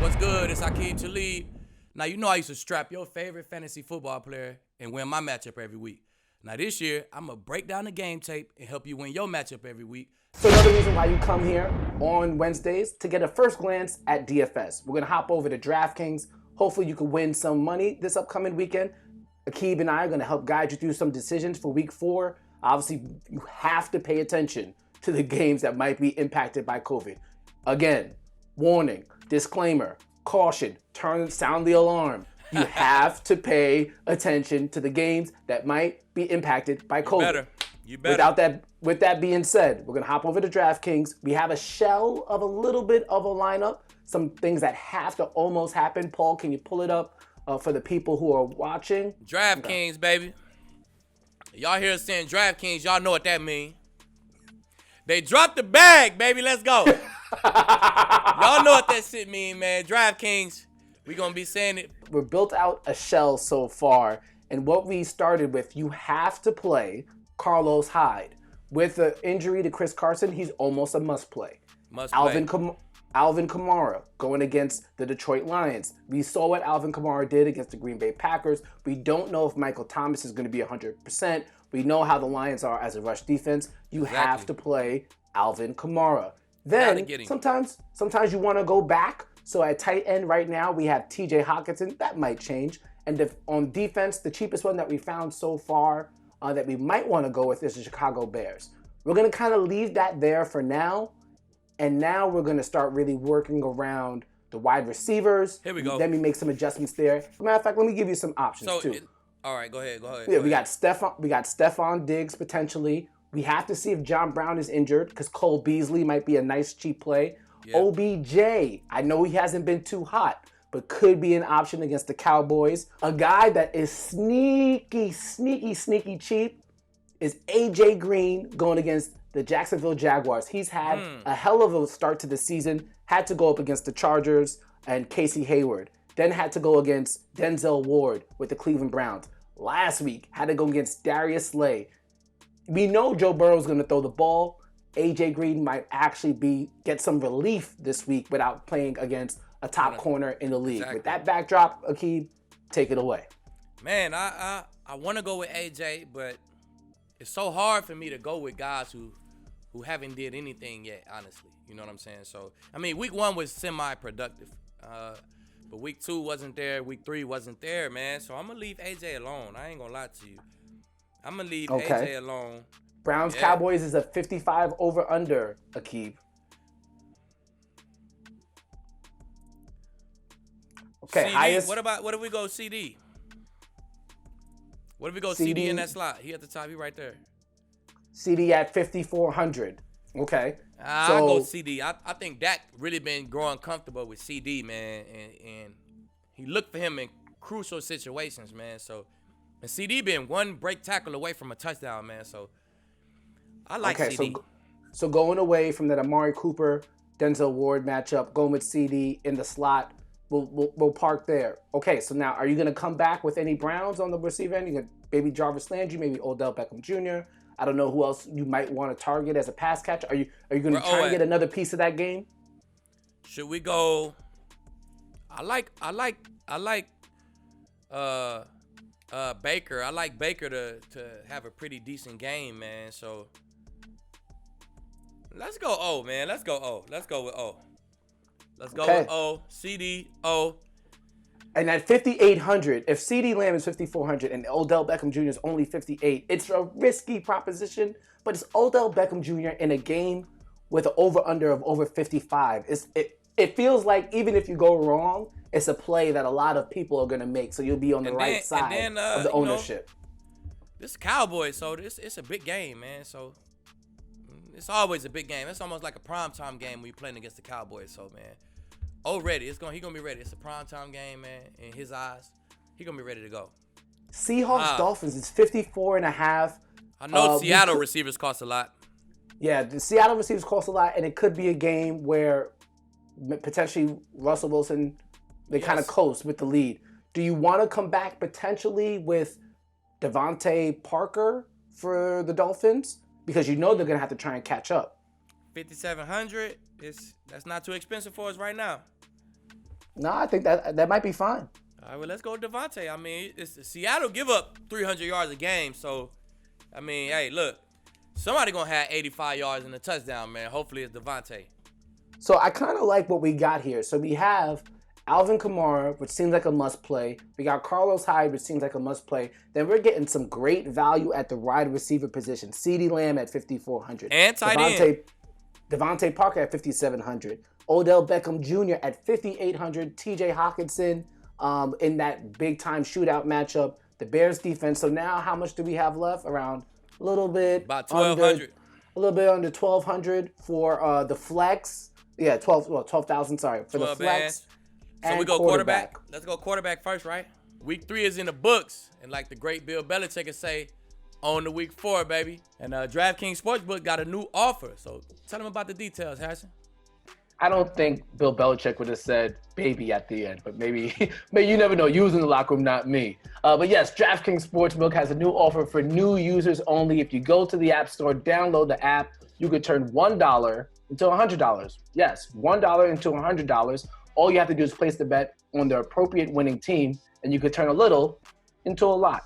What's good? It's Aqib Talib. Now, you know I used to strap your favorite fantasy football player and win my matchup every week. Now, this year, I'm going to break down the game tape and help you win your matchup every week. So another reason why you come here on Wednesdays to get a first glance at DFS. We're going to hop over to DraftKings. Hopefully you can win some money this upcoming weekend. Aqib and I are going to help guide you through some decisions for week 4. Obviously, you have to pay attention to the games that might be impacted by COVID. Again, warning, disclaimer, caution, sound the alarm. You have to pay attention to the games that might be impacted by COVID. You better. With that being said, we're going to hop over to DraftKings. We have a shell of a little bit of a lineup, some things that have to almost happen. Paul, can you pull it up for the people who are watching? DraftKings, baby. Y'all hear us saying DraftKings, y'all know what that means. They dropped the bag, baby. Let's go. Y'all know what that shit mean, man. DraftKings, we going to be saying it. We're built out a shell so far, and what we started with, you have to play Carlos Hyde. With the injury to Chris Carson, he's almost a must-play. Alvin Kamara going against the Detroit Lions. We saw what Alvin Kamara did against the Green Bay Packers. We don't know if Michael Thomas is going to be 100%. We know how the Lions are as a rush defense. You have to play Alvin Kamara. Then sometimes you want to go back. So at tight end right now, we have TJ Hockenson. That might change. And on defense, the cheapest one that we found so far that we might want to go with is the Chicago Bears. We're going to kind of leave that there for now. And now we're going to start really working around the wide receivers. Here we go. Then we make some adjustments there. As a matter of fact, let me give you some options too. All right, go ahead. Yeah, we got Stephon Diggs potentially. We have to see if John Brown is injured because Cole Beasley might be a nice cheap play. Yeah. OBJ, I know he hasn't been too hot, but could be an option against the Cowboys. A guy that is sneaky cheap is AJ Green going against the Jacksonville Jaguars. He's had a hell of a start to the season, had to go up against the Chargers and Casey Hayward, then had to go against Denzel Ward with the Cleveland Browns. Last week, had to go against Darius Slay. We know Joe Burrow's going to throw the ball. AJ Green might actually get some relief this week without playing against a top corner in the league. Exactly. With that backdrop, Aqib, take it away. Man, I want to go with AJ, but it's so hard for me to go with guys who haven't did anything yet, honestly. You know what I'm saying? So, I mean, week 1 was semi-productive. But week 2 wasn't there. Week 3 wasn't there, man. So I'm going to leave AJ alone. I ain't going to lie to you. I'm going to leave AJ alone. Browns Cowboys is a 55 over-under, Aqib. Okay, CD, highest. What if we go CD? What if we go CD in that slot? He at the top. He right there. CD at 5,400. Okay. I'll go CD. I think Dak really been growing comfortable with CD, man. And he looked for him in crucial situations, man. So, and CD been one break tackle away from a touchdown, man. So, I like CD. So going away from that Amari Cooper, Denzel Ward matchup, going with CD in the slot, we'll park there. Okay, so now are you going to come back with any Browns on the receiver end? You got maybe Jarvis Landry, maybe Odell Beckham Jr., I don't know who else you might want to target as a pass catcher. Are you going to try and get another piece of that game? Should we go? I like Baker. I like Baker to have a pretty decent game, man. So let's go O, man. Let's go O. Let's go with O. Let's go with O. CD O. And at 5,800, if CD Lamb is 5,400 and Odell Beckham Jr. is only 58, it's a risky proposition, but it's Odell Beckham Jr. in a game with an over-under of over 55. It feels like even if you go wrong, it's a play that a lot of people are going to make, so you'll be on the right side of the ownership. This Cowboys, so it's a big game, man. So it's always a big game. It's almost like a primetime game when you're playing against the Cowboys, so, man. Ready. He gonna be ready. It's a primetime game, man. In his eyes, he gonna be ready to go. Seahawks Dolphins is 54.5. I know Seattle receivers cost a lot. Yeah, the Seattle receivers cost a lot, and it could be a game where potentially Russell Wilson they kind of coast with the lead. Do you want to come back potentially with Devontae Parker for the Dolphins? Because you know they're gonna have to try and catch up. 5,700 that's not too expensive for us right now. No, I think that might be fine. All right, well, let's go with Devontae. I mean, Seattle give up 300 yards a game. So, I mean, hey, look. Somebody going to have 85 yards and a touchdown, man. Hopefully it's Devontae. So I kind of like what we got here. So we have Alvin Kamara, which seems like a must play. We got Carlos Hyde, which seems like a must play. Then we're getting some great value at the wide receiver position. CeeDee Lamb at 5,400. And tight end. Devontae Parker at 5,700. Odell Beckham Jr. at 5,800. TJ Hawkinson in that big time shootout matchup. The Bears defense. So now how much do we have left? Around a little bit. About 1,200. A little bit under 1,200 for the flex. Yeah, 12,000, sorry. For the flex. So we go quarterback. Let's go quarterback first, right? Week 3 is in the books. And like the great Bill Belichick would say, on to week 4, baby. And DraftKings Sportsbook got a new offer. So tell them about the details, Harrison. I don't think Bill Belichick would have said baby at the end, but maybe you never know. You was in the locker room, not me. But yes, DraftKings Sportsbook has a new offer for new users only. If you go to the App Store, download the app, you could turn $1 into $100. Yes, $1 into $100. All you have to do is place the bet on the appropriate winning team, and you could turn a little into a lot.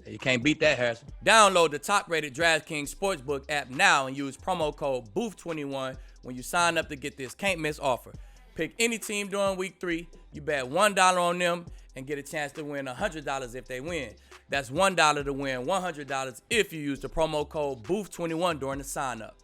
You can't beat that, Harrison. Download the top-rated DraftKings Sportsbook app now and use promo code BOOTH21 when you sign up to get this can't-miss offer. Pick any team during Week 3. You bet $1 on them and get a chance to win $100 if they win. That's $1 to win $100 if you use the promo code BOOTH21 during the sign-up.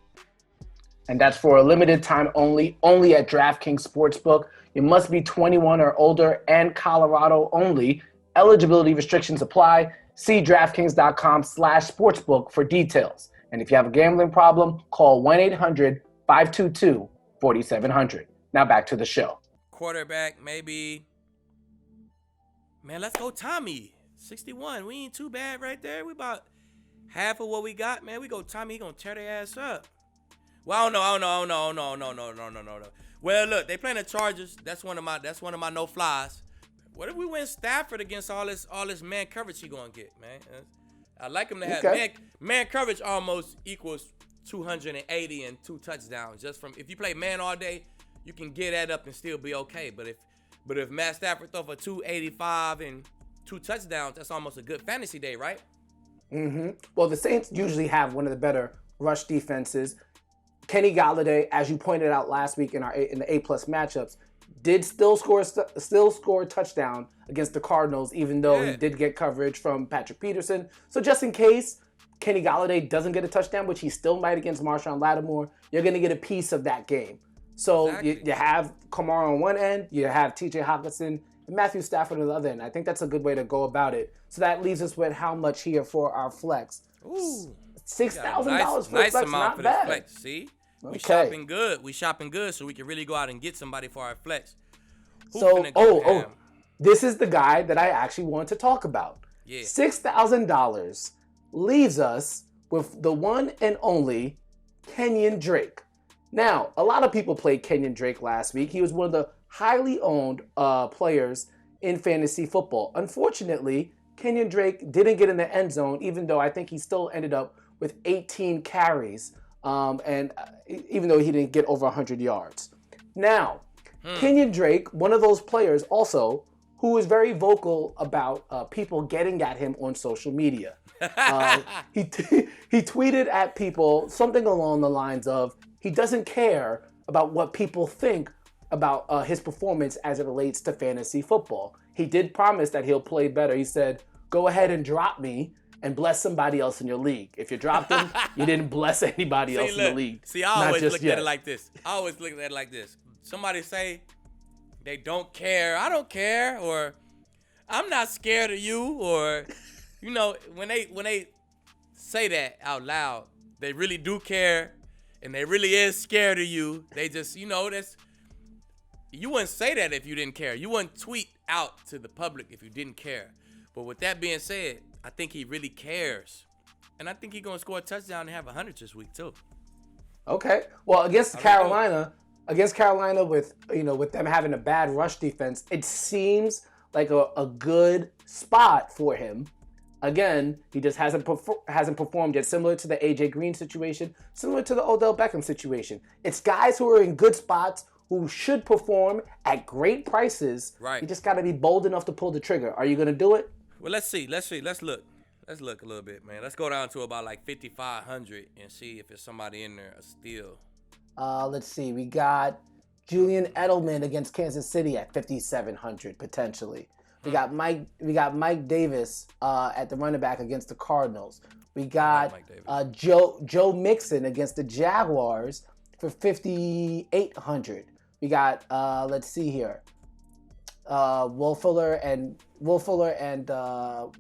And that's for a limited time only at DraftKings Sportsbook. You must be 21 or older and Colorado only. Eligibility restrictions apply. See DraftKings.com/sportsbook for details. And if you have a gambling problem, call 1-800-522-4700. Now back to the show. Quarterback, maybe. Man, let's go Tommy. 61. We ain't too bad right there. We about half of what we got, man. We go Tommy. He gonna tear their ass up. Well, I don't know. Well, look, they playing the Chargers. That's one of my no flies. What if we win Stafford against all this man coverage he gonna get, man? I like him to have man coverage almost equals 280 and 2 touchdowns. Just from if you play man all day, you can get that up and still be okay. But if Matt Stafford throw for 285 and 2 touchdowns, that's almost a good fantasy day, right? Mm-hmm. Well, the Saints usually have one of the better rush defenses. Kenny Golladay, as you pointed out last week in the A+ matchups, did still score a touchdown against the Cardinals, even though he did get coverage from Patrick Peterson. So just in case Kenny Golladay doesn't get a touchdown, which he still might against Marshawn Lattimore, you're going to get a piece of that game. So exactly. you have Kamara on one end, you have TJ Hawkinson, and Matthew Stafford on the other end. I think that's a good way to go about it. So that leaves us with how much here for our flex. Ooh, $6,000 for nice flex, amount not for bad. This flex. See? We Okay. shopping good so we can really go out and get somebody for our flex. This is the guy that I actually want to talk about. Yeah. $6,000 leaves us with the one and only Kenyon Drake. Now, a lot of people played Kenyon Drake last week. He was one of the highly owned players in fantasy football. Unfortunately, Kenyon Drake didn't get in the end zone, even though I think he still ended up with 18 carries. And even though he didn't get over 100 yards. Now, Kenyon Drake, one of those players also who is very vocal about people getting at him on social media. He tweeted at people something along the lines of, he doesn't care about what people think about his performance as it relates to fantasy football. He did promise that he'll play better. He said, go ahead and drop me and bless somebody else in your league. If you dropped him, you didn't bless anybody else in the league. See, I always look at it like this. Somebody say they don't care. I don't care, or I'm not scared of you, or when they say that out loud, they really do care, and they really is scared of you. They just that's you wouldn't say that if you didn't care. You wouldn't tweet out to the public if you didn't care. But with that being said, I think he really cares. And I think he's going to score a touchdown and have 100 this week, too. Okay. Well, against Carolina, with them having a bad rush defense, it seems like a good spot for him. Again, he just hasn't performed yet, similar to the AJ Green situation, similar to the Odell Beckham situation. It's guys who are in good spots who should perform at great prices. Right. You just got to be bold enough to pull the trigger. Are you going to do it? Well, let's see. Let's look. Let's look a little bit, man. Let's go down to about like 5,500 and see if there's somebody in there still. Let's see. We got Julian Edelman against Kansas City at 5,700 potentially. We got Mike Davis at the running back against the Cardinals. We got Joe Mixon against the Jaguars for 5,800. We got let's see here. Will Fuller and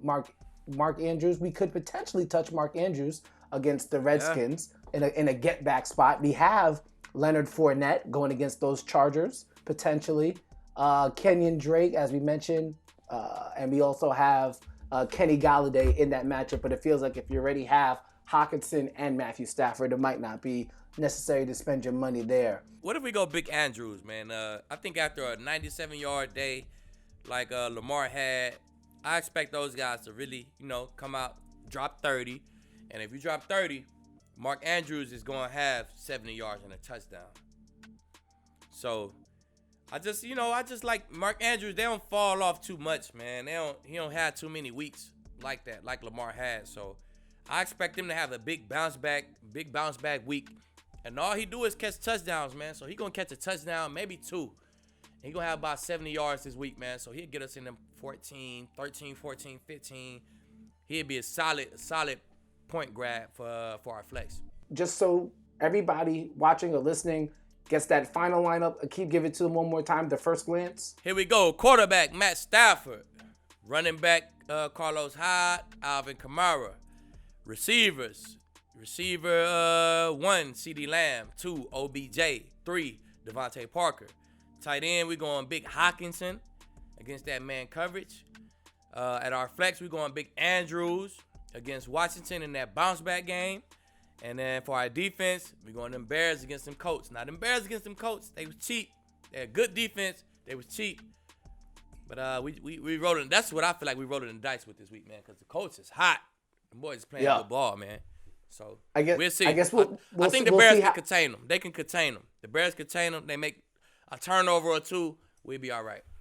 Mark Andrews. We could potentially touch Mark Andrews against the Redskins in a get back spot. We have Leonard Fournette going against those Chargers potentially. Kenyon Drake, as we mentioned, and we also have Kenny Galladay in that matchup. But it feels like if you already have Hawkinson and Matthew Stafford, it might not be necessary to spend your money there. What if we go Big Andrews, man? I think after a 97-yard day like Lamar had, I expect those guys to really, come out, drop 30. And if you drop 30, Mark Andrews is going to have 70 yards and a touchdown. So I just like Mark Andrews. They don't fall off too much, man. He don't have too many weeks like that, like Lamar had. So I expect him to have a big bounce back week. And all he do is catch touchdowns, man. So he going to catch a touchdown, maybe two. And he going to have about 70 yards this week, man. So he'll get us in them 13, 14, 15. He'll be a solid point grab for our flex. Just so everybody watching or listening gets that final lineup, Aqib, give it to them one more time, the first glance. Here we go. Quarterback, Matt Stafford. Running back, Carlos Hyde, Alvin Kamara. Receivers. Receiver 1, CeeDee Lamb. 2, OBJ. 3, Devontae Parker. Tight end, we're going Big Hawkinson against that man coverage. At our flex, we're going Big Andrews against Washington in that bounce back game. And then for our defense, we're going them Bears against them Colts. Now, them Bears against them Colts, they was cheap. They had good defense. They was cheap. But we rolled it. That's what I feel like we rolled it in the dice with this week, man, because the Colts is hot. The boys is playing good ball, man. So we'll see. I think the Bears can contain them. They can contain them. The Bears contain them. They make a turnover or two. We'll be all right.